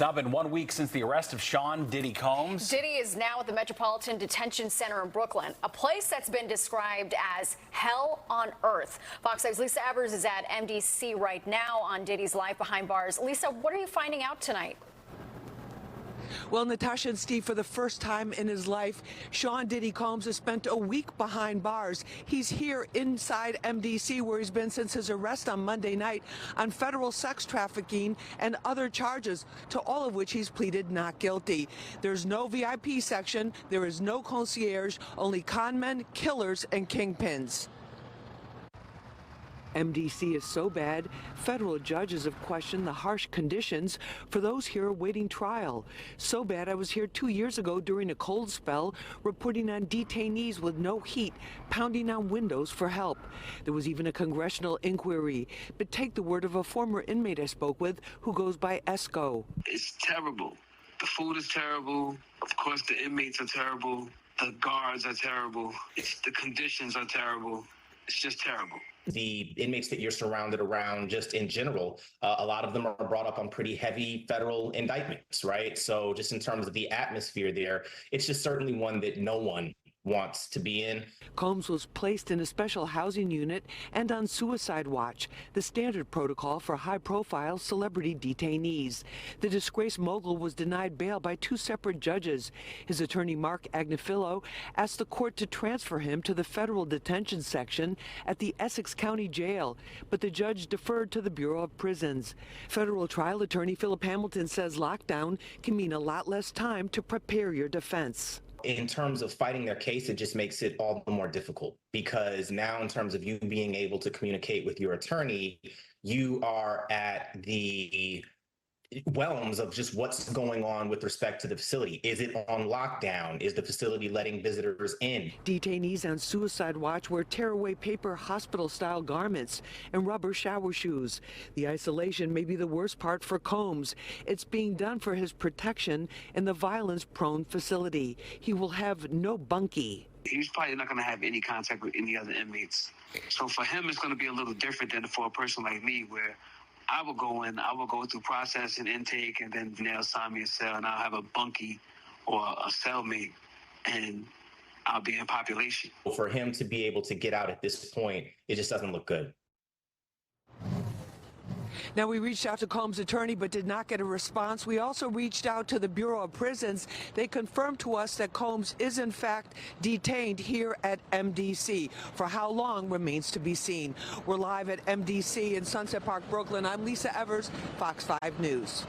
now been 1 week since the arrest of Sean Diddy Combs. Diddy is now at the Metropolitan Detention Center in Brooklyn, a place that's been described as hell on earth. Fox 5's Lisa Evers is at MDC right now on Diddy's life behind bars. Lisa, what are you finding out tonight? Well, Natasha and Steve, for the first time in his life, Sean Diddy Combs has spent a week behind bars. He's here inside MDC, where he's been since his arrest on Monday night on federal sex trafficking and other charges, to all of which he's pleaded not guilty. There's no VIP section. There is no concierge, only conmen, killers, and kingpins. MDC is so bad, federal judges have questioned the harsh conditions for those here awaiting trial. So bad, I was here 2 years ago during a cold spell, reporting on detainees with no heat, pounding on windows for help. There was even a congressional inquiry. But take the word of a former inmate I spoke with who goes by Esco. It's terrible. The food is terrible. Of course, the inmates are terrible. The guards are terrible. The conditions are terrible. It's just terrible. The inmates that you're surrounded around, just in general, a lot of them are brought up on pretty heavy federal indictments, right? So just in terms of the atmosphere there, it's just certainly one that no one wants to be in. Combs was placed in a special housing unit and on suicide watch, the standard protocol for high-profile celebrity detainees. The disgraced mogul was denied bail by 2 separate judges. His attorney, Mark Agnifilo, asked the court to transfer him to the federal detention section at the Essex County Jail, but the judge deferred to the Bureau of Prisons. Federal trial attorney Philip Hamilton says lockdown can mean a lot less time to prepare your defense. In terms of fighting their case, it just makes it all the more difficult, because now in terms of you being able to communicate with your attorney, you are at the realms of just what's going on with respect to the facility. Is it on lockdown? Is the facility letting visitors in? Detainees on suicide watch wear tear-away paper hospital-style garments and rubber shower shoes. The isolation may be the worst part for Combs. It's being done for his protection in the violence-prone facility. He will have no bunkie. He's probably not going to have any contact with any other inmates. So for him, it's going to be a little different than for a person like me, where I will go in, I will go through process and intake, and then they'll assign me a cell, and I'll have a bunkie or a cellmate, and I'll be in population. For him to be able to get out at this point, it just doesn't look good. Now, we reached out to Combs' attorney but did not get a response. We also reached out to the Bureau of Prisons. They confirmed to us that Combs is in fact detained here at MDC. For how long remains to be seen. We're live at MDC in Sunset Park, Brooklyn. I'm Lisa Evers, Fox 5 News.